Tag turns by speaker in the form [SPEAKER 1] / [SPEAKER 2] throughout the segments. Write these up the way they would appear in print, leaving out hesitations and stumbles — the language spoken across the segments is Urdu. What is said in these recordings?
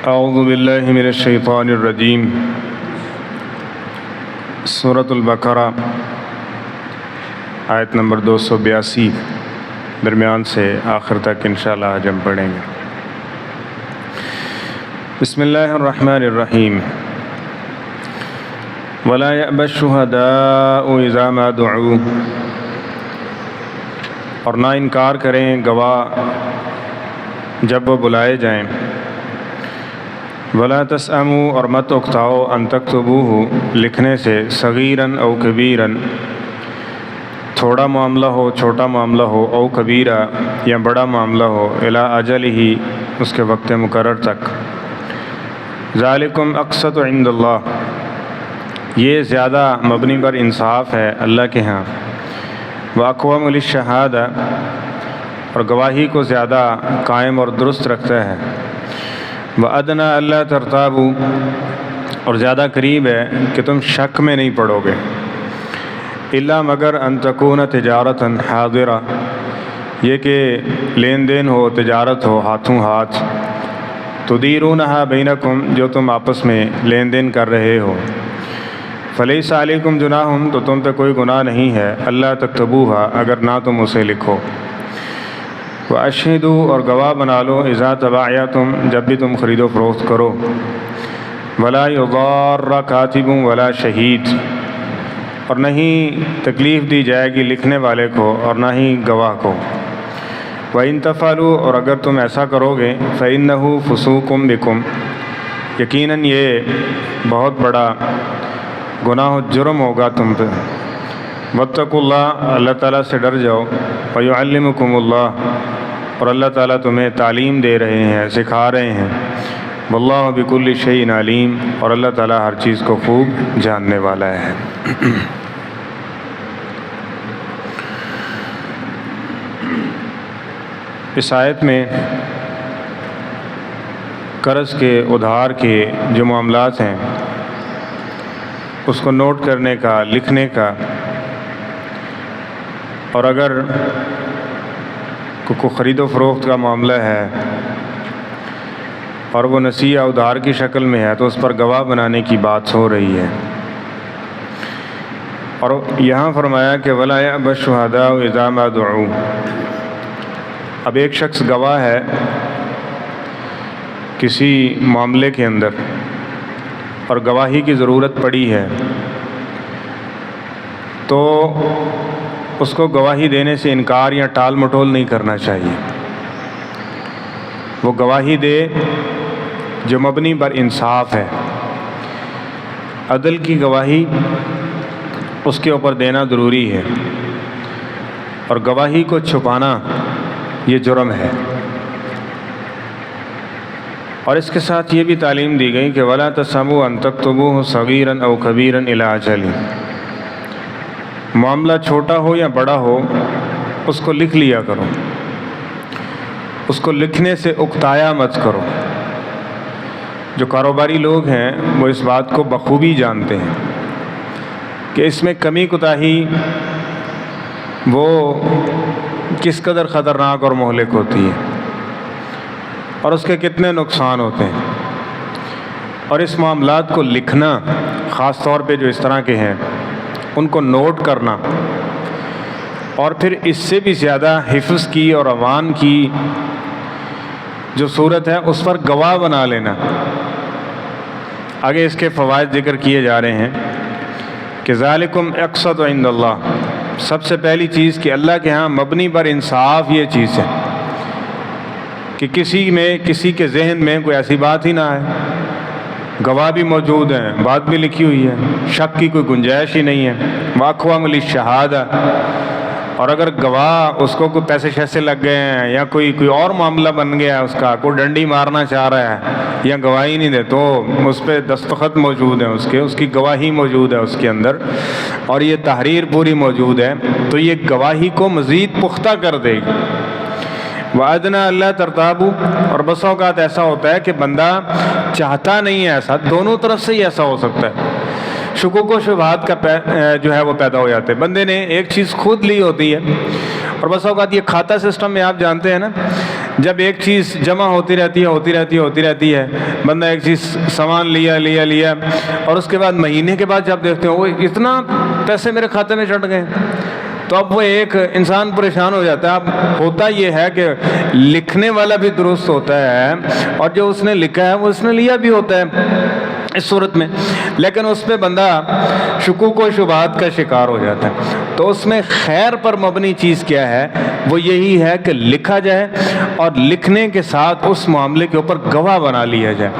[SPEAKER 1] اعوذ باللہ من الشیطان الرجیم۔ سورۃ البقرہ آیت نمبر 282 درمیان سے آخر تک انشاءاللہ آج ہم پڑھیں گے۔ بسم اللہ الرحمن الرحیم۔ ولا یأبی الشہداء اذا ما دعوا، اور نہ انکار کریں گواہ جب وہ بلائے جائیں۔ ولا تسأموا، اور مت اکتاؤ، ان تکتبوہ، لکھنے سے، صغیراً او کبیراً، تھوڑا معاملہ ہو، چھوٹا معاملہ ہو، او کبیرہ، یا بڑا معاملہ ہو، الی اجلہ، اس کے وقت مقرر تک۔ ذالکم اقسط عند اللہ، یہ زیادہ مبنی پر انصاف ہے اللہ کے ہاں۔ واقوم للشہادہ، اور گواہی کو زیادہ قائم اور درست رکھتا ہے۔ وَأَدْنَىٰ أَلَّا تَرْتَابُوا، اور زیادہ قریب ہے کہ تم شک میں نہیں پڑو گے۔ الا مگر ان تکون تجارتاً حاضرہ، یہ کہ لین دین ہو، تجارت ہو ہاتھوں ہاتھ۔ تدیرونہا بینکم، جو تم آپس میں لین دین کر رہے ہو۔ فلیس علیکم جناح، تو تم پہ کوئی گناہ نہیں ہے، اللہ تکتبوہا، اگر نہ تم اسے لکھو۔ وَأَشْهِدُوا، اور گواہ بنا لو، اذا تبایعتم، جب بھی تم خرید و فروخت کرو۔ وَلَا يُضَارَّ كَاتِبٌ وَلَا شَهِيدٌ، اور نہیں تکلیف دی جائے گی لکھنے والے کو اور نہ ہی گواہ کو۔ وَإِن تَفْعَلُوا، اور اگر تم ایسا کرو گے، فَإِنَّهُ فُسُوقٌ بِكُمْ، یقیناً یہ بہت بڑا گناہ و جرم ہوگا تم پہ۔ واتقوا اللہ، اللہ تعالیٰ سے ڈر جاؤ۔ وَيُعَلِّمُكُمُ اللَّهُ، اور اللہ تعالیٰ تمہیں تعلیم دے رہے ہیں، سکھا رہے ہیں۔ واللہ بکل شیء علیم، اور اللہ تعالیٰ ہر چیز کو خوب جاننے والا ہے۔ اس آیت میں قرض کے، ادھار کے جو معاملات ہیں اس کو نوٹ کرنے کا، لکھنے کا، اور اگر کوئی خرید و فروخت کا معاملہ ہے اور وہ نسیہ ادھار کی شکل میں ہے تو اس پر گواہ بنانے کی بات ہو رہی ہے۔ اور یہاں فرمایا کہ وَلَا يَأْبَى الشُّهَدَاءُ إِذَا مَا دُعُوا، اب ایک شخص گواہ ہے کسی معاملے کے اندر اور گواہی کی ضرورت پڑی ہے، تو اس کو گواہی دینے سے انکار یا ٹال مٹول نہیں کرنا چاہیے۔ وہ گواہی دے جو مبنی پر انصاف ہے۔ عدل کی گواہی اس کے اوپر دینا ضروری ہے، اور گواہی کو چھپانا یہ جرم ہے۔ اور اس کے ساتھ یہ بھی تعلیم دی گئی کہ وَلَا تَسْأَمُوا أَن تَكْتُبُوهُ صَغِيرًا أَوْ كَبِيرًا إِلَىٰ أَجَلِهِ، معاملہ چھوٹا ہو یا بڑا ہو اس کو لکھ لیا کرو، اس کو لکھنے سے اکتایا مت کرو۔ جو کاروباری لوگ ہیں وہ اس بات کو بخوبی جانتے ہیں کہ اس میں کمی کوتاہی وہ کس قدر خطرناک اور مہلک ہوتی ہے اور اس کے کتنے نقصان ہوتے ہیں۔ اور اس معاملات کو لکھنا، خاص طور پہ جو اس طرح کے ہیں، ان کو نوٹ کرنا، اور پھر اس سے بھی زیادہ حفظ کی اور امان کی جو صورت ہے اس پر گواہ بنا لینا۔ آگے اس کے فوائد ذکر کیے جا رہے ہیں کہ ذالکم اقسط عند اللہ، سب سے پہلی چیز کہ اللہ کے ہاں مبنی پر انصاف یہ چیز ہے کہ کسی کے ذہن میں کوئی ایسی بات ہی نہ آئے، گواہ بھی موجود ہیں، بات بھی لکھی ہوئی ہے، شک کی کوئی گنجائش ہی نہیں ہے۔ واقوام للشہادہ، اور اگر گواہ اس کو کوئی پیسے شیسے لگ گئے ہیں یا کوئی اور معاملہ بن گیا ہے، اس کا کوئی ڈنڈی مارنا چاہ رہا ہے یا گواہی نہیں دے، تو اس پہ دستخط موجود ہیں، اس کی گواہی موجود ہے اس کے اندر، اور یہ تحریر پوری موجود ہے، تو یہ گواہی کو مزید پختہ کر دے گی۔ وَأَدْنَىٰ أَلَّا تَرْتَابُوا، اور بس اوقات ایسا ہوتا ہے کہ بندہ چاہتا نہیں ہے ایسا، دونوں طرف سے ہی ایسا ہو سکتا ہے، شکوک و شبہات کا جو ہے وہ پیدا ہو جاتے ہیں۔ بندے نے ایک چیز خود لی ہوتی ہے، اور بس اوقات یہ کھاتا سسٹم میں آپ جانتے ہیں نا جب ایک چیز جمع ہوتی رہتی ہے، بندہ ایک چیز سامان لیا اور اس کے بعد مہینے کے بعد جب دیکھتے ہو وہ اتنا پیسے میرے کھاتے میں چڑھ گئے، تو اب وہ ایک انسان پریشان ہو جاتا ہے۔ اب ہوتا یہ ہے کہ لکھنے والا بھی درست ہوتا ہے اور جو اس نے لکھا ہے وہ اس نے لیا بھی ہوتا ہے اس صورت میں، لیکن اس پہ بندہ شکوک و شبہات کا شکار ہو جاتا ہے۔ تو اس میں خیر پر مبنی چیز کیا ہے؟ وہ یہی ہے کہ لکھا جائے اور لکھنے کے ساتھ اس معاملے کے اوپر گواہ بنا لیا جائے،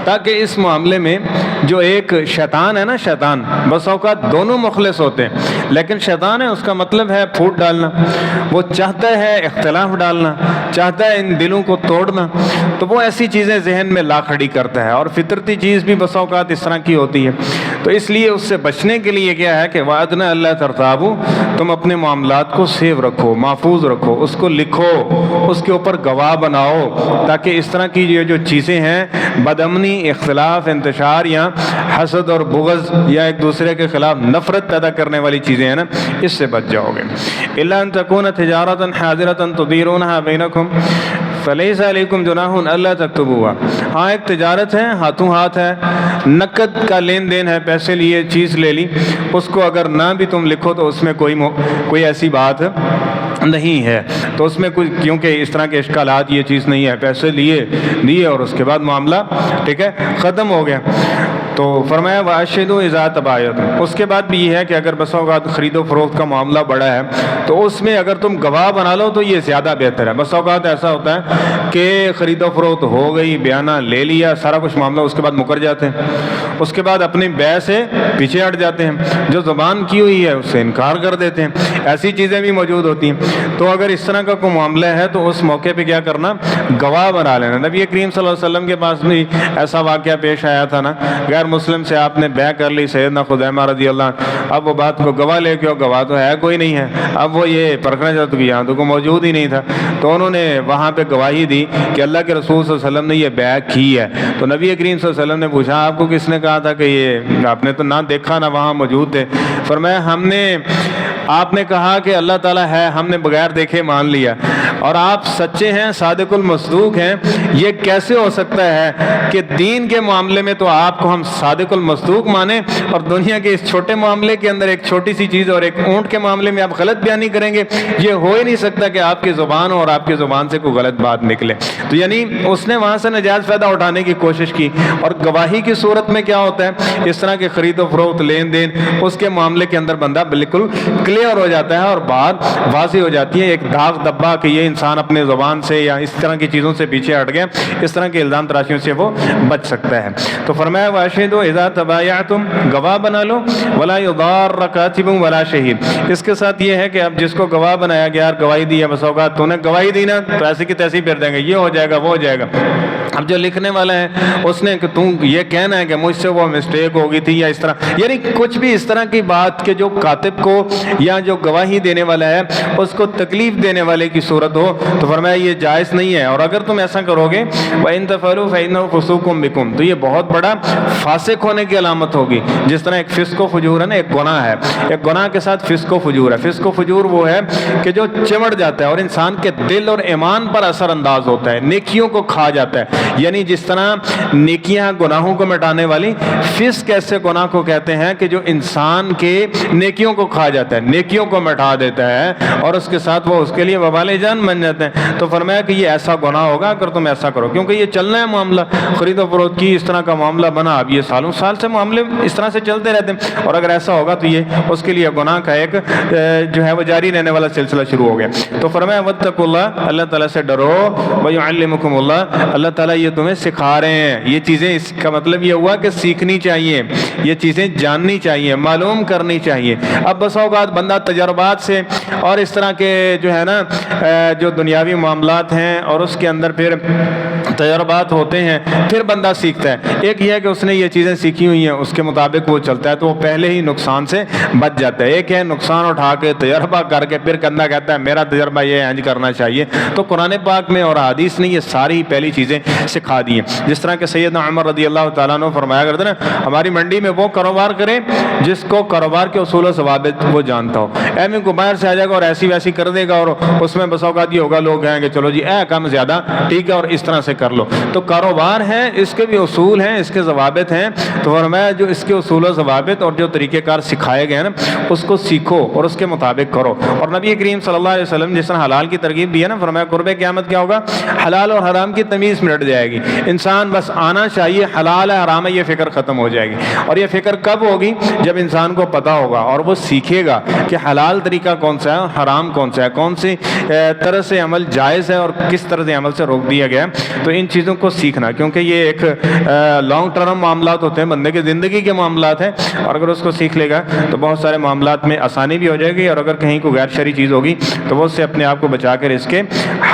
[SPEAKER 1] تاکہ اس معاملے میں جو ایک شیطان ہے نا، شیطان بس اوقات دونوں مخلص ہوتے ہیں، لیکن شیطان ہے اس کا مطلب ہے پھوٹ ڈالنا، وہ چاہتا ہے اختلاف ڈالنا، چاہتا ہے ان دلوں کو توڑنا، تو وہ ایسی چیزیں ذہن میں لا کھڑی کرتا ہے، اور فطرتی چیز بھی بس اوقات اس طرح کی ہوتی ہے۔ تو اس لیے اس سے بچنے کے لیے کیا ہے کہ وعدنا اللہ ترتابو، تم اپنے معاملات کو سیو رکھو، محفوظ رکھو، اس کو لکھو، اس کے اوپر گواہ بناؤ، تاکہ اس طرح کی یہ جو چیزیں ہیں بدامنی، اختلاف، انتشار یا حسد اور بغض یا ایک دوسرے کے خلاف نفرت پیدا کرنے والی چیزیں ہیں نا، اس سے بچ جاؤ گے۔ الا ان تکون تجارۃ حاضرۃ تدیرونها بینکم فلیس علیکم جناح الا تکتبوها۔ ہاں ایک تجارت ہے، ہاتھوں ہاتھ ہے، نقد کا لین دین ہے، پیسے لیے، چیز لے لی، اس کو اگر نہ بھی تم لکھو تو اس میں کوئی ایسی بات نہیں ہے، تو اس میں کچھ، کیونکہ اس طرح کے اشکالات یہ چیز نہیں ہے، پیسے دیے اور اس کے بعد معاملہ ٹھیک ہے ختم ہو گیا۔ تو فرمایا واشہدوا اذا تبایعتم، اس کے بعد بھی یہ ہے کہ اگر بس اوقات خرید و فروخت کا معاملہ بڑا ہے تو اس میں اگر تم گواہ بنا لو تو یہ زیادہ بہتر ہے۔ بس اوقات ایسا ہوتا ہے کہ خرید و فروخت ہو گئی، بیانہ لے لیا، سارا کچھ معاملہ، اس کے بعد مکر جاتے ہیں، اس کے بعد اپنی بیع سے پیچھے ہٹ جاتے ہیں، جو زبان کی ہوئی ہے اس سے انکار کر دیتے ہیں، ایسی چیزیں بھی موجود ہوتی ہیں۔ تو اگر اس طرح کا کوئی معاملہ ہے تو اس موقع پہ کیا کرنا؟ گواہ بنا لینا۔ نبی کریم صلی اللہ علیہ وسلم کے پاس بھی ایسا واقعہ پیش آیا تھا نا، غیر مسلم سے آپ نے بیع کر لی، سیدنا خزیمہ رضی اللہ عنہ، اب وہ بات کو گواہ لے کے، گواہ تو ہے کوئی نہیں ہے، اب وہ یہ پرکھنا چاہتے کہ یہاں تو کوئی موجود ہی نہیں تھا، تو انہوں نے وہاں پہ گواہی دی کہ اللہ کے رسول صلی اللہ علیہ وسلم نے یہ بیع کی ہے۔ تو نبی کریم صلی اللہ علیہ وسلم نے پوچھا آپ کو کس نے کہا تھا کہ یہ آپ نے تو نہ دیکھا نہ وہاں موجود تھے؟ فرمایا آپ نے کہا کہ اللہ تعالیٰ ہے، ہم نے بغیر دیکھے مان لیا، اور آپ سچے ہیں، صادق المصدوق ہیں، یہ کیسے ہو سکتا ہے کہ دین کے معاملے میں تو آپ کو ہم صادق المصدوق مانیں اور دنیا کے اس چھوٹے معاملے کے اندر ایک چھوٹی سی چیز اور ایک اونٹ کے معاملے میں آپ غلط بیانی کریں گے؟ یہ ہو ہی نہیں سکتا کہ آپ کی زبان اور آپ کی زبان سے کوئی غلط بات نکلے۔ تو یعنی اس نے وہاں سے نجائز فائدہ اٹھانے کی کوشش کی، اور گواہی کی صورت میں کیا ہوتا ہے؟ اس طرح کے خرید و فروخت، لین دین، اس کے معاملے کے اندر بندہ بالکل کلیئر ہو جاتا ہے اور بات واضح ہو جاتی ہے، ایک داغ دبا کہ یہ انسان اپنے زبان سے یا اس طرح کی چیزوں سے پیچھے ہٹ گیا، اس طرح کے الزام تراشیوں سے وہ بچ سکتا ہے۔ تو فرمایا واشہدوا اذا تبایعتم، گواہ بنا لو، ولا یضار کاتب ولا شہید۔ اس کے ساتھ یہ ہے کہ اب جس کو گواہ بنایا گیا اور گواہی دی ہے، بس اوقات تو نے گواہی دی نا تو ایسے کی تیسی پھر دیں گے، یہ ہو جائے گا وہ ہو جائے گا۔ اب جو لکھنے والا ہے اس نے کہ تم یہ کہنا ہے کہ مجھ سے وہ مسٹیک ہو گئی تھی یا اس طرح، یعنی کچھ بھی اس طرح کی بات کہ جو کاتب کو یا جو گواہی دینے والا ہے اس کو تکلیف دینے والے کی صورت ہو، تو فرمایا یہ جائز نہیں ہے، اور اگر تم ایسا کرو گے وَإِن تَفْعَلُوا فَإِنَّهُ فُسُوقٌ بِكُمْ، تو یہ بہت بڑا فاسق ہونے کی علامت ہوگی۔ جس طرح ایک فسق و فجور ہے نا، ایک گناہ ہے، ایک گناہ کے ساتھ فسق و فجور ہے۔ فسق و فجور وہ ہے کہ جو چمٹ جاتا ہے اور انسان کے دل اور ایمان پر اثر انداز ہوتا ہے، نیکیوں کو کھا جاتا ہے، یعنی جس طرح نیکیاں گناہوں کو مٹانے والی، فسق ایسے گناہ کو کہتے ہیں کہ جو انسان کے نیکیوں کو کھا جاتا ہے، نیکیوں کو مٹا دیتا ہے، اور اس کے ساتھ وہ اس کے لیے وبال جان بن جاتے ہیں۔ تو فرمایا کہ یہ ایسا گناہ ہوگا اگر تم ایسا کرو، کیونکہ یہ چلنا ہے معاملہ، خرید و فروخت کی اس طرح کا معاملہ بنا، اب یہ سالوں سال سے معاملے اس طرح سے چلتے رہتے ہیں، اور اگر ایسا ہوگا تو یہ اس کے لیے گناہ کا ایک جو ہے وہ جاری رہنے والا سلسلہ شروع ہو گیا۔ تو فرمایا واتقوا اللہ، اللہ تعالیٰ سے ڈرو، ویعلمکم اللہ، اللہ تعالیٰ یہ تمہیں سکھا رہے ہیں یہ چیزیں۔ اس کا مطلب یہ ہوا کہ سیکھنی چاہیے، یہ چیزیں جاننی چاہیے، معلوم کرنی چاہیے۔ اب بس اوقات بندہ تجربات سے اور اس طرح کے جو ہے نا جو دنیاوی معاملات ہیں اور اس کے اندر پھر تجربات ہوتے ہیں، پھر بندہ سیکھتا ہے۔ ایک یہ ہے کہ اس نے یہ چیزیں سیکھی ہوئی ہیں، اس کے مطابق وہ چلتا ہے تو وہ پہلے ہی نقصان سے بچ جاتا ہے۔ ایک ہے نقصان اٹھا کے تجربہ کر کے پھر بندہ کہتا ہے میرا تجربہ یہ انج کرنا چاہیے۔ تو قرآن پاک میں اور حدیث نے یہ ساری پہلی چیزیں سکھا دیے. جس طرح کہ سیدنا عمر رضی اللہ تعالیٰ عنہ فرمایا کرتے نا ہماری منڈی میں وہ کاروبار کرے جس کو کاروبار کے اصول و ضوابط وہ جانتا ہو. میں کو باہر سے آ جائے گا اور ایسی ویسی کر دے گا اور اس میں بس اوقات یہ ہوگا لوگ کہیں گے چلو جی کم زیادہ ٹھیک ہے اور اس طرح سے کر لو. تو کاروبار ہے اس کے بھی اصول ہیں, اس کے ضوابط ہیں. تو فرمایا جو اس کے اصول و ضوابط اور جو طریقہ کار سکھائے گئے ہیں نا اس کو سیکھو اور اس کے مطابق کرو. اور نبی کریم صلی اللہ علیہ وسلم جس طرح حلال کی ترغیب دی ہے نا فرمایا قرب قیامت کیا ہوگا, حلال اور حرام کی تمیز مٹ جائے گی. انسان بس آنا چاہیے حلال ہے حرام ہے یہ فکر ختم ہو جائے گی. اور یہ فکر کب ہوگی جب انسان کو پتہ ہوگا اور وہ سیکھے گا کہ حلال طریقہ کون سا ہے اور حرام کون سا ہے, کون سی طرح سے عمل جائز ہے اور کس طرح سے عمل سے روک دیا گیا. تو ان چیزوں کو سیکھنا کیونکہ یہ ایک لانگ ٹرم معاملات ہوتے ہیں, بندے کی زندگی کے معاملات ہیں. اور اگر اس کو سیکھ لے گا تو بہت سارے معاملات میں آسانی بھی ہو جائے گی. اور اگر کہیں کوئی غیر شرعی چیز ہوگی تو وہ اس سے اپنے آپ کو بچا کر اس کے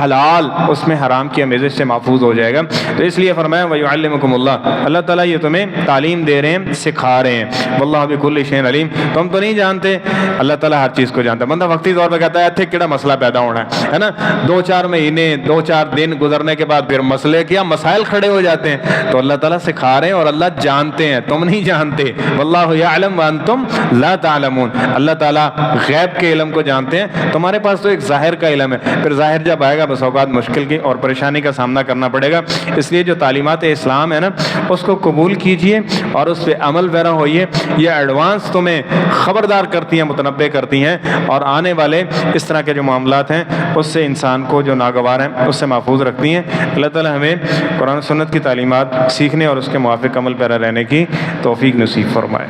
[SPEAKER 1] حلال اس میں حرام کی آمیزش سے محفوظ ہو جائے گا. تو اس لیے فرمایا وَيُعَلِّمُكُمُ اللَّهُ, اللہ تعالیٰ یہ تمہیں تعلیم دے رہے ہیں, سکھا رہے ہیں. وَاللَّهُ بِكُلِّ شَيْءٍ عَلِيمٌ, تم تو نہیں جانتے, اللہ تعالیٰ ہر چیز کو جانتا ہے. بندہ وقتی طور پہ کہتا ہے ایتھے کیڑا مسئلہ پیدا ہونا ہے نا, 2-4 مہینے 2-4 دن گزرنے کے بعد پھر مسئلے کیا مسائل کھڑے ہو جاتے ہیں. تو اللہ تعالیٰ سکھا رہے ہیں اور اللہ جانتے ہیں, تم نہیں جانتے. وَاللَّهُ يَعْلَمُ وَأَنْتُمْ لَا تَعْلَمُونَ, اللہ تعالیٰ غیب کے علم کو جانتے ہیں, تمہارے پاس تو ایک ظاہر کا علم ہے. پھر ظاہر جب آئے گا بس اوقات مشکل کی اور پریشانی کا سامنا کرنا پڑے گا. اس لیے جو تعلیمات اسلام ہے نا اس کو قبول کیجئے اور اس پہ عمل پیرا ہوئیے. یہ ایڈوانس تمہیں خبردار کرتی ہیں, متنبع کرتی ہیں اور آنے والے اس طرح کے جو معاملات ہیں اس سے انسان کو جو ناگوار ہیں اس سے محفوظ رکھتی ہیں. اللہ تعالیٰ ہمیں قرآن و سنت کی تعلیمات سیکھنے اور اس کے موافق عمل پیرا رہنے کی توفیق نصیب فرمائے.